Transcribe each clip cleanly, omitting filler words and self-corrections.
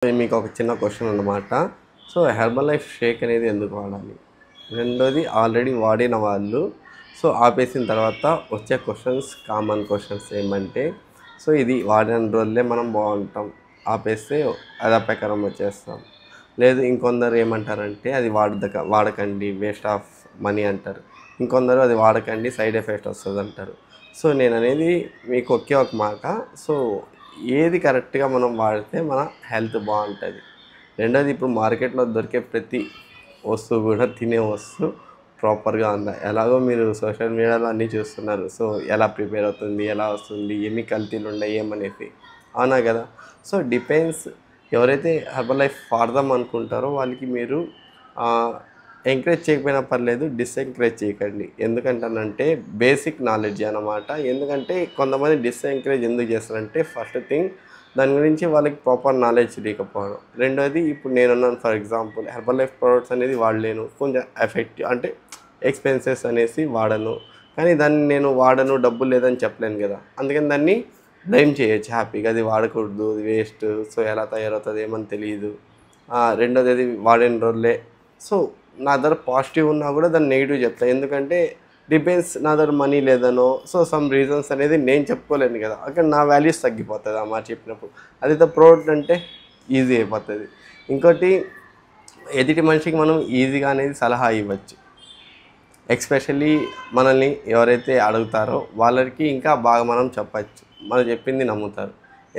మీకు ఒక చిన్న క్వశ్చన్ అన్నమాట. సో, హెర్బల్ లైఫ్ షేక్ అనేది ఎందుకు వాడాలి? రెండోది ఆల్రెడీ వాడిన వాళ్ళు సో, ఆపేసిన తర్వాత వచ్చే కామన్ క్వశ్చన్స్ ఏమంటే, సో, ఇది వాడిన రోజులే మనం బాగుంటాం. ఆపేస్తే యథాప్రకారం వచ్చేస్తాం. లేదు ఇంకొందరు ఏమంటారంటే అది వాడకండి వేస్ట్ ఆఫ్ మనీ అంటారు. ఇంకొందరు అది వాడకండి సైడ్ ఎఫెక్ట్ వస్తదంటారు. సో, నేననేది మీకు ఒకే ఒక మాట. సో, ఏది కరెక్ట్‌గా మనం వాడితే మన హెల్త్ బాగుంటుంది. రెండోది ఇప్పుడు మార్కెట్లో దొరికే ప్రతి వస్తువు కూడా తినే వస్తువు ప్రాపర్గా ఉందా? ఎలాగో మీరు సోషల్ మీడియాలో అన్నీ చూస్తున్నారు. సో, ఎలా ప్రిపేర్ అవుతుంది, ఎలా వస్తుంది, ఎన్ని కల్తీలు ఉన్నాయి ఏమనేసి. అవునా కదా? So, depends. ఎవరైతే హెర్బల్ లైఫ్ వాడదాం అనుకుంటారో వాళ్ళకి మీరు ఎంకరేజ్ చేయకపోయినా పర్లేదు, డిస్ఎంకరేజ్ చేయకండి. ఎందుకంటానంటే బేసిక్ నాలెడ్జ్ అన్నమాట. ఎందుకంటే కొంతమంది డిస్ఎంకరేజ్ ఎందుకు చేస్తారంటే ఫస్ట్ థింగ్ దాని గురించి వాళ్ళకి ప్రాపర్ నాలెడ్జ్ లేకపోవడం. రెండోది ఇప్పుడు నేనున్నాను for example herbal life products అనేది వాడలేను. కొంచెం ఎఫెక్టివ్ అంటే ఎక్స్పెన్సెస్ అనేసి వాడను. కానీ దాన్ని నేను వాడను డబ్బులు లేదని చెప్పలేను కదా. అందుకని దాన్ని బ్లేమ్ చేయొచ్చు హ్యాపీగా. అది వాడకూడదు, అది వేస్ట్, సో ఎలా తయారవుతుంది ఏమని తెలియదు. రెండోది అది వాడిన రోజులే. సో నా దగ్గర పాజిటివ్ ఉన్నా కూడా దాన్ని నెగిటివ్ చెప్తాను. ఎందుకంటే డిపెండ్స్ నా దగ్గర మనీ లేదనో సో సమ్ రీజన్స్ అనేది నేను చెప్పుకోలేను కదా. అక్కడ నా వాల్యూస్ తగ్గిపోతుంది ఆ మాట చెప్పినప్పుడు. అదే ప్రోడక్ట్ అంటే ఈజీ అయిపోతుంది. ఇంకోటి ఎదుటి మనిషికి మనం ఈజీగా అనేది సలహా ఇవ్వచ్చు. ఎస్పెషల్లీ మనల్ని ఎవరైతే అడుగుతారో వాళ్ళకి ఇంకా బాగా మనం చెప్పచ్చు. మనం చెప్పింది నమ్ముతారు.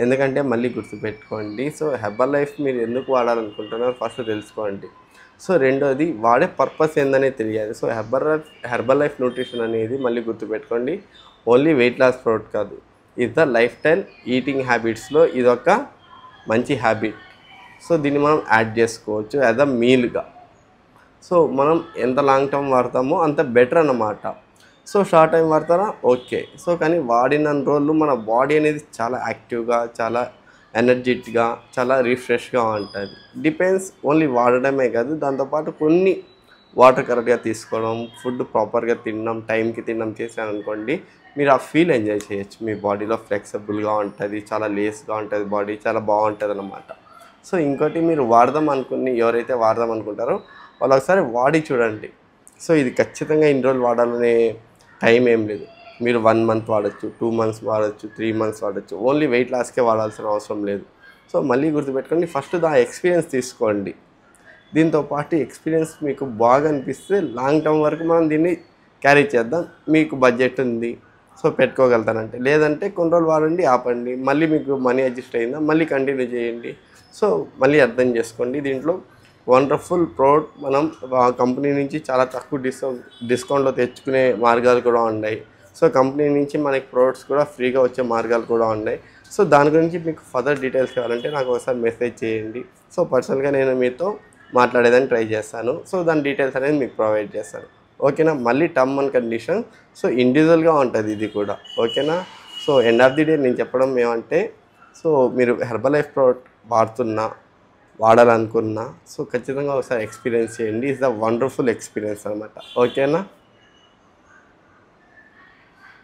ఎందుకంటే మళ్ళీ గుర్తుపెట్టుకోండి. సో హెర్బల్ లైఫ్ మీరు ఎందుకు వాడాలనుకుంటున్నారో ఫస్ట్ తెలుసుకోండి. సో రెండోది వాడే పర్పస్ ఏందనేది తెలియాలి. సో హెర్బల్ లైఫ్ న్యూట్రిషన్ అనేది మళ్ళీ గుర్తుపెట్టుకోండి, ఓన్లీ వెయిట్ లాస్ ప్రోడక్ట్ కాదు. ఇది ద లైఫ్ స్టైల్ ఈటింగ్ హ్యాబిట్స్లో ఇదొక మంచి హ్యాబిట్. సో దీన్ని మనం యాడ్ చేసుకోవచ్చు యాజ్ అ మీల్గా. సో మనం ఎంత లాంగ్ టర్మ్ వాడతామో అంత బెటర్ అన్నమాట. సో షార్ట్ టైం వాడతారా ఓకే. సో కానీ వాడిన రోజులు మన బాడీ అనేది చాలా యాక్టివ్గా, చాలా ఎనర్జెటిక్గా, చాలా రిఫ్రెష్గా ఉంటుంది. డిపెండ్స్ ఓన్లీ వాడడమే కాదు, దాంతోపాటు కొన్ని వాటర్ కరెక్ట్గా తీసుకోవడం, ఫుడ్ ప్రాపర్గా తినడం, టైంకి తినడం చేశారనుకోండి, మీరు ఆ ఫీల్ ఎంజాయ్ చేయొచ్చు. మీ బాడీలో ఫ్లెక్సిబుల్గా ఉంటుంది, చాలా లేస్గా ఉంటుంది, బాడీ చాలా బాగుంటుంది అన్నమాట. సో ఇంకోటి మీరు ఎవరైతే వాడదాం అనుకుంటారో వాళ్ళు ఒకసారి వాడి చూడండి. సో ఇది ఖచ్చితంగా ఇన్ని రోజులు వాడాలనే టైం ఏం లేదు. మీరు 1 మంత్ వాడచ్చు, 2 మంత్స్ వాడచ్చు, 3 మంత్స్ వాడచ్చు. ఓన్లీ వెయిట్ లాస్కే వాడాల్సిన అవసరం లేదు. సో మళ్ళీ గుర్తుపెట్టుకోండి, ఫస్ట్ ఎక్స్పీరియన్స్ తీసుకోండి. దీంతోపాటు ఎక్స్పీరియన్స్ మీకు బాగా అనిపిస్తే లాంగ్ టర్మ్ వరకు మనం దీన్ని క్యారీ చేద్దాం. మీకు బడ్జెట్ ఉంది సో పెట్టుకోగలుగుతానంటే, లేదంటే కొన్ని రోజులు వాడండి ఆపండి. మళ్ళీ మీకు మనీ అడ్జస్ట్ అయిందా మళ్ళీ కంటిన్యూ చేయండి. సో మళ్ళీ అర్థం చేసుకోండి, దీంట్లో వండర్ఫుల్ ప్రోడక్ట్ మనం కంపెనీ నుంచి చాలా తక్కువ డిస్కౌంట్లో తెచ్చుకునే మార్గాలు కూడా ఉన్నాయి. సో కంపెనీ నుంచి మనకి ప్రోడక్ట్స్ కూడా ఫ్రీగా వచ్చే మార్గాలు కూడా ఉన్నాయి. సో దాని గురించి మీకు ఫర్దర్ డీటెయిల్స్ కావాలంటే నాకు ఒకసారి మెసేజ్ చేయండి. సో పర్సనల్గా నేను మీతో మాట్లాడేదని ట్రై చేస్తాను. సో దాని డీటెయిల్స్ అనేది మీకు ప్రొవైడ్ చేస్తాను. ఓకేనా. మళ్ళీ టర్మ్ అండ్ కండిషన్ సో ఇండివిజువల్గా ఉంటుంది ఇది కూడా. ఓకేనా. So end of the day నేను చెప్పడం ఏమంటే, సో మీరు హెర్బల్ లైఫ్ ప్రోడక్ట్ వాడాలనుకున్నా సో ఖచ్చితంగా ఒకసారి ఎక్స్పీరియన్స్ చేయండి. ఇట్స్ ద వండర్ఫుల్ ఎక్స్పీరియన్స్ అనమాట. ఓకేనా.